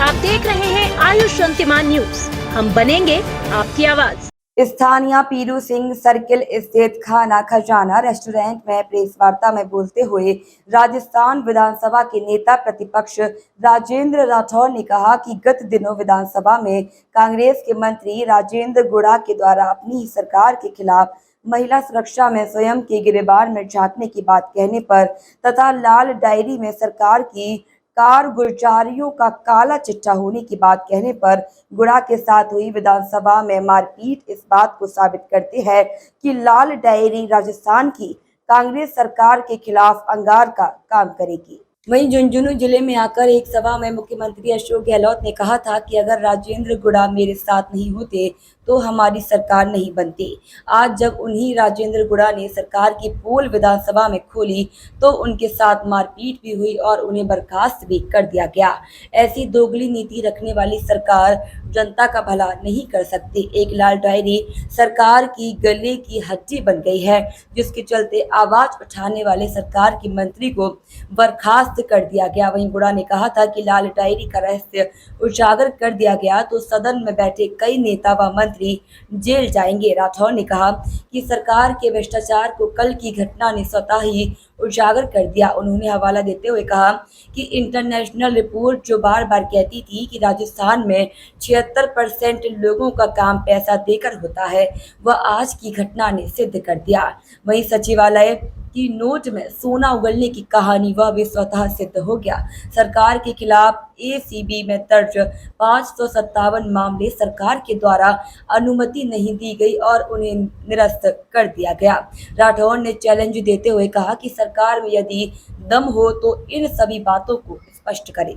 आप देख रहे हैं आयुष अंतिमा न्यूज। हम बनेंगे आपकी आवाज। स्थानीय पीरू सिंह सर्किल स्थित खाना खजाना रेस्टोरेंट में प्रेस वार्ता में बोलते हुए राजस्थान विधानसभा के नेता प्रतिपक्ष राजेंद्र राठौर ने कहा कि गत दिनों विधानसभा में कांग्रेस के मंत्री राजेंद्र गुड़ा के द्वारा अपनी ही सरकार के खिलाफ महिला सुरक्षा में स्वयं के गिरेबान में झांकने की बात कहने पर तथा लाल डायरी में सरकार की कारगुजारियों का काला चिट्ठा होने की बात कहने पर गुड़ा के साथ हुई विधानसभा में मारपीट इस बात को साबित करती है कि लाल डायरी राजस्थान की कांग्रेस सरकार के खिलाफ अंगार का काम करेगी। वहीं झुंझुनू जिले में आकर एक सभा में मुख्यमंत्री अशोक गहलोत ने कहा था कि अगर राजेंद्र गुड़ा मेरे साथ नहीं होते तो हमारी सरकार नहीं बनती। आज जब उन्हीं राजेंद्र गुड़ा ने सरकार की पोल विधानसभा में खोली तो उनके साथ मारपीट भी हुई और उन्हें बर्खास्त भी कर दिया गया। ऐसी दोगली नीति रखने वाली सरकार जनता का भला नहीं कर सकती। एक लाल डायरी सरकार की गले की हड्डी बन गई है, जिसके चलते आवाज उठाने वाले सरकार के मंत्री को बर्खास्त कर दिया गया। वहीं गुड़ा ने कहा था कि लाल डायरी का रहस्य उजागर कर दिया गया तो सदन में बैठे कई नेता व मंत्री जेल जाएंगे। राठौर ने कहा कि सरकार के भ्रष्टाचार को कल की घटना ने स्वतः ही उजागर कर दिया। उन्होंने हवाला देते हुए कहा कि इंटरनेशनल रिपोर्ट जो बार बार कहती थी कि राजस्थान में 76% लोगों का काम पैसा देकर होता है, वह आज की घटना ने सिद्ध कर दिया। वहीं सचिवालय की नोट में सोना उगलने की कहानी वह भी स्वतः सिद्ध हो गया। सरकार के खिलाफ एसीबी में दर्ज 557 मामले सरकार के द्वारा अनुमति नहीं दी गई और उन्हें निरस्त कर दिया गया। राठौर ने चैलेंज देते हुए कहा कि सरकार में यदि दम हो तो इन सभी बातों को स्पष्ट करें।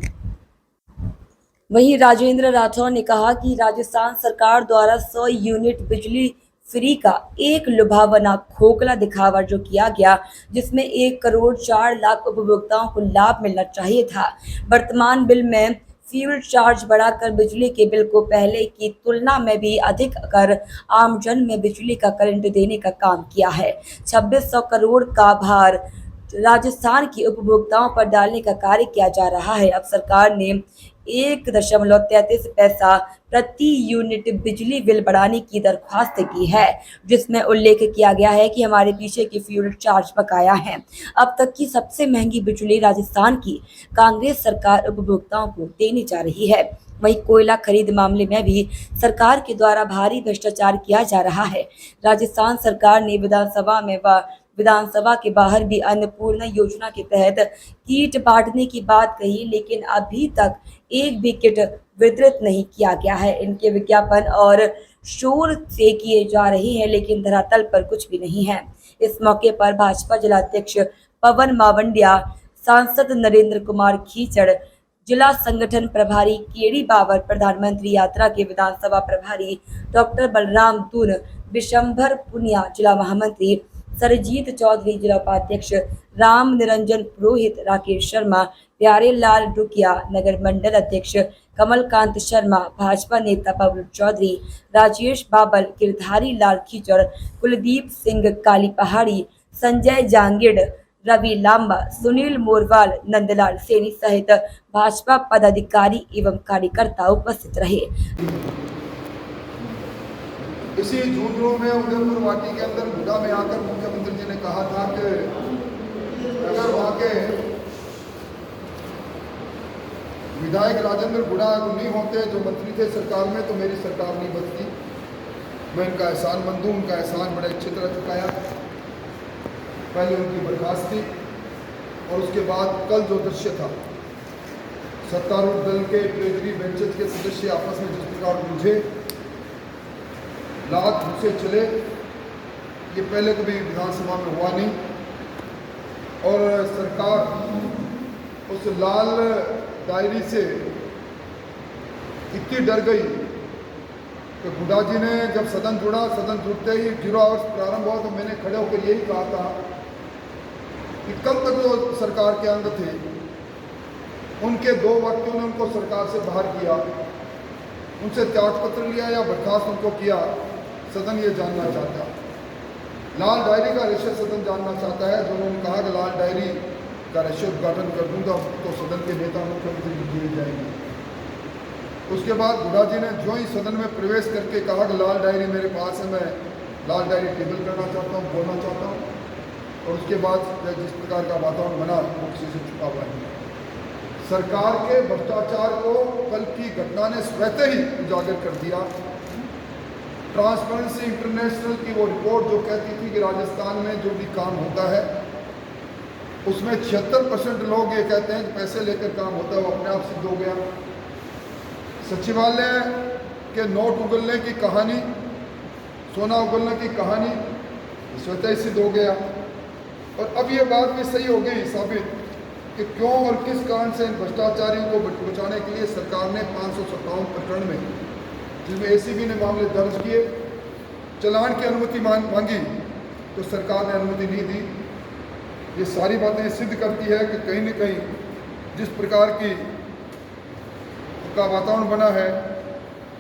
वहीं राजेंद्र राठौर ने कहा कि राजस्थान सरकार द्वारा 100 यूनिट बिजली फ्री का एक लुभावना खोखला दिखावा जो किया गया, जिसमें 1 करोड़ 4 लाख उपभोक्ताओं को लाभ मिलना चाहिए था। वर्तमान बिल में फ्यूल चार्ज बढ़ाकर बिजली के बिल को पहले की तुलना में भी अधिक कर आमजन में बिजली का करंट देने का काम किया है। 2600 करोड़ का भार राजस्थान के उपभोक्ताओं पर डालने का कार्य किया जा रहा है। अब सरकार ने 1.33 पैसा प्रति यूनिट बिजली बिल बढ़ाने की दरख्वास्त की है, जिसमें उल्लेख किया गया है कि हमारे पीछे की फ्यूल चार्ज बकाया है। अब तक की सबसे महंगी बिजली राजस्थान की कांग्रेस सरकार उपभोक्ताओं को देने जा रही है। वहीं कोयला खरीद मामले में भी सरकार के द्वारा भारी भ्रष्टाचार किया जा रहा है। राजस्थान सरकार ने विधानसभा में व विधानसभा के बाहर भी अन्नपूर्णा योजना के तहत किट बांटने की बात कही, लेकिन अभी तक एक भी किट वितरित नहीं किया गया है। इनके विज्ञापन और शोर से किए जा रहे हैं, लेकिन धरातल पर कुछ भी नहीं है। इस मौके पर भाजपा जिलाध्यक्ष पवन मावंडिया, सांसद नरेंद्र कुमार खीचड़, जिला संगठन प्रभारी केडी बाबर, प्रधानमंत्री यात्रा के विधानसभा प्रभारी डॉक्टर बलराम दून, विशंभर पुनिया, जिला महामंत्री सरजीत चौधरी, जिला उपाध्यक्ष राम निरंजन पुरोहित, राकेश शर्मा, प्यारे लाल डुकिया, नगर मंडल अध्यक्ष कमलकांत शर्मा, भाजपा नेता पवन चौधरी, राजेश बाबल, गिरधारी लाल खीचड़, कुलदीप सिंह काली पहाड़ी, संजय जांगिड़, रवि लांबा, सुनील मोरवाल, नंदलाल सैनी सहित भाजपा पदाधिकारी एवं कार्यकर्ता उपस्थित रहे। इसी झुंझुनू में उदयपुर वाटी के अंदर गुड़ा में आकर मुख्यमंत्री जी ने कहा था कि अगर वहाँ के विधायक राजेंद्र गुड़ा नहीं होते जो मंत्री थे सरकार में, तो मेरी सरकार नहीं बचती। मैं इनका एहसान मंद हूँ, उनका एहसान बड़े अच्छी तरह चुकाया। पहले उनकी बर्खास्ती और उसके बाद कल जो दृश्य था, सत्तारूढ़ दल के ट्रेजरी बेंचेस के सदस्य आपस में जिस प्रकार उलझे, लात घुसे चले, ये पहले कभी विधानसभा में हुआ नहीं। और सरकार उस लाल डायरी से इतनी डर गई कि गुड़ा जी ने जब सदन जुड़ा, सदन जुड़ते ही 0 आवर्स प्रारंभ हुआ तो मैंने खड़े होकर यही कहा था कि कल तक जो सरकार के अंग थे उनके 2 व्यक्तियों ने उनको सरकार से बाहर किया, उनसे त्यागपत्र लिया या बर्खास्त उनको किया। सदन ये जानना चाहता है, लाल डायरी का रहस्य सदन जानना चाहता है। जो उन्होंने कहा कि लाल डायरी का रहस्य उद्घाटन कर दूंगा तो सदन के नेता मुख्यमंत्री जी जाएंगे। उसके बाद हुड्डा जी ने जो ही सदन में प्रवेश करके कहा कि लाल डायरी मेरे पास है, मैं लाल डायरी टेबल करना चाहता हूँ, बोलना चाहता हूँ, और उसके बाद जिस प्रकार का वातावरण बना वो किसी से छुपा हुआ नहीं। सरकार के भ्रष्टाचार को कल की घटना ने स्वतः ही उजागर कर दिया। ट्रांसपेरेंसी इंटरनेशनल की वो रिपोर्ट जो कहती थी कि राजस्थान में जो भी काम होता है उसमें 76% लोग ये कहते हैं कि पैसे लेकर काम होता है, वो अपने आप सिद्ध हो गया। सचिवालय के नोट उगलने की कहानी, सोना उगलने की कहानी स्वतः ही सिद्ध हो गया। और अब ये बात भी सही हो गई साबित कि क्यों और किस कारण से इन भ्रष्टाचारियों को बचाने के लिए सरकार ने 557 प्रकरण में, जिसमें एसीबी ने मामले दर्ज किए, चालान की अनुमति मांगी तो सरकार ने अनुमति नहीं दी। ये सारी बातें सिद्ध करती है कि कहीं न कहीं जिस प्रकार की का वातावरण बना है,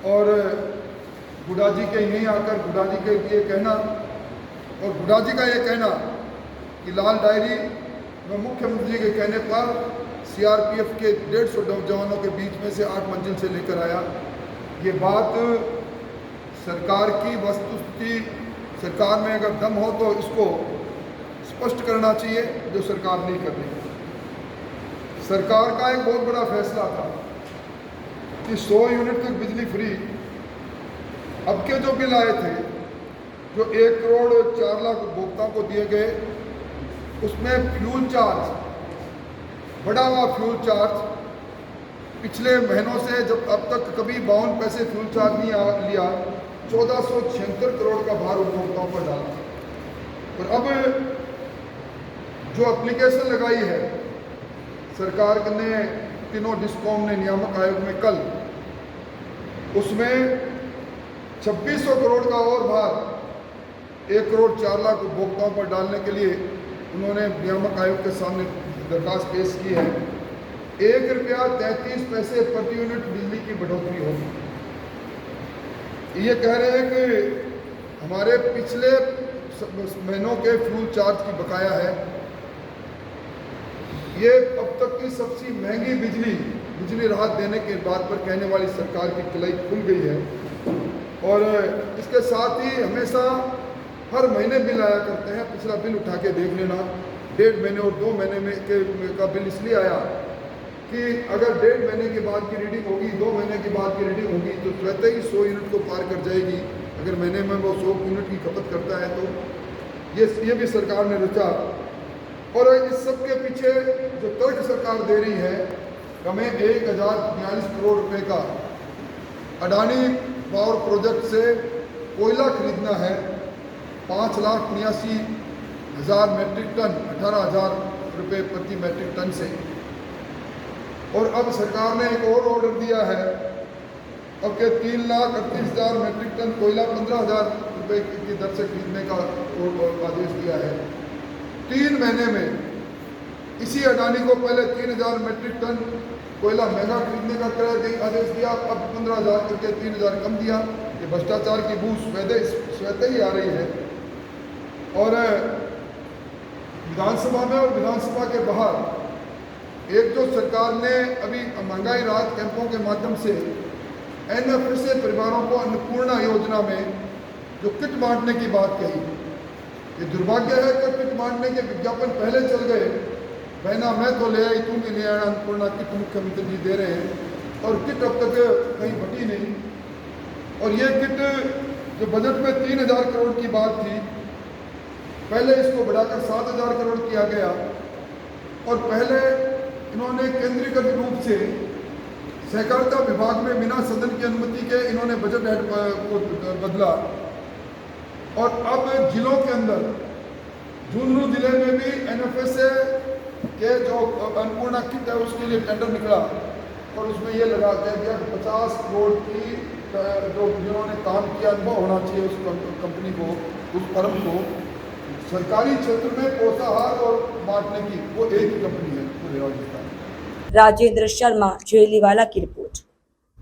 और हुड्डा जी के यहीं आकर हुड्डा जी के ये कहना और हुड्डा जी का ये कहना कि लाल डायरी में मुख्यमंत्री के कहने पर सीआरपीएफ के 150 जवानों के बीच में से 8 मंजिल से लेकर आया, ये बात सरकार की वस्तुस्थिति, सरकार में अगर दम हो तो इसको स्पष्ट करना चाहिए, जो सरकार नहीं कर रही। सरकार का एक बहुत बड़ा फैसला था कि 100 यूनिट तक बिजली फ्री। अब के जो बिल आए थे, जो 1 करोड़ 4 लाख उपभोक्ताओं को दिए गए, उसमें फ्यूल चार्ज, बढ़ा हुआ फ्यूल चार्ज पिछले महीनों से, जब अब तक कभी 52 पैसे फ्यूल चार्ज नहीं लिया, 1476 करोड़ का भार उपभोक्ताओं पर डाला। और अब जो एप्लीकेशन लगाई है सरकार ने, तीनों डिस्कॉम ने नियामक आयोग में कल, उसमें 2600 करोड़ का और भार 1 करोड़ 4 लाख उपभोक्ताओं पर डालने के लिए उन्होंने नियामक आयोग के सामने दरखास्त पेश की है। 1 रुपया 33 पैसे प्रति यूनिट बिजली की बढ़ोतरी होगी। ये कह रहे हैं कि हमारे पिछले महीनों के फ्यूल चार्ज की बकाया है। ये अब तक की सबसे महंगी बिजली राहत देने के बात पर कहने वाली सरकार की कलाई खुल गई है। और इसके साथ ही हमेशा हर महीने बिल आया करते हैं। पिछला बिल उठा के देख लेना, 1.5 महीने और 2 महीने का बिल इसलिए आया कि अगर 1.5 महीने के बाद की रीडिंग होगी, 2 महीने के बाद की रीडिंग होगी, तो स्वतः ही 100 यूनिट को पार कर जाएगी। अगर महीने में वो 100 यूनिट की खपत करता है तो ये भी सरकार ने रचा। और इस सब के पीछे जो तर्क सरकार दे रही है, हमें 1042 करोड़ रुपए का अडानी पावर प्रोजेक्ट से कोयला खरीदना है, 5,89,000 मैट्रिक टन, 18,000 रुपये प्रति मैट्रिक टन से। और अब सरकार ने एक और ऑर्डर दिया है, अब के 3,38,000 मैट्रिक टन कोयला 15,000 रुपये की दर से खरीदने का आदेश दिया है। 3 महीने में इसी अडानी को पहले 3,000 मैट्रिक टन कोयला महंगा खरीदने का आदेश दिया, अब 15,000 करके 3,000 कम दिया। ये भ्रष्टाचार की बू स्वतः ही आ रही है। और विधानसभा में और विधानसभा के बाहर एक जो सरकार ने अभी महंगाई राहत कैंपों के माध्यम से एनएफएसए परिवारों को अन्नपूर्णा योजना में जो किट बांटने की बात कही, ये दुर्भाग्य है कि किट बांटने के विज्ञापन पहले चल गए। बहना मैं तो ले आई, तुम भी ले आना, अन्नपूर्णा किट मुख्यमंत्री जी दे रहे हैं और किट अब तक कहीं बटी नहीं। और ये किट जो बजट में 3,000 करोड़ की बात थी, पहले इसको बढ़ाकर 7,000 करोड़ किया गया। और पहले इन्होंने केंद्रीकृत रूप से सहकारिता विभाग में बिना सदन की अनुमति के इन्होंने बजट हेड को बदला। और अब जिलों के अंदर झुंझुनू जिले में भी एनएफएसए के जो अन्नपूर्णा किट है उसके लिए टेंडर निकला और उसमें ये लगा दिया 50 करोड़ की जो जिन्होंने काम किया अनुभव होना चाहिए उस कंपनी को, उस फर्म को सरकारी क्षेत्र में पोषाहार और बांटने की वो एक ही कंपनी है पूरे राजस्थान। राजेंद्र शर्मा, झेलीवाला की रिपोर्ट।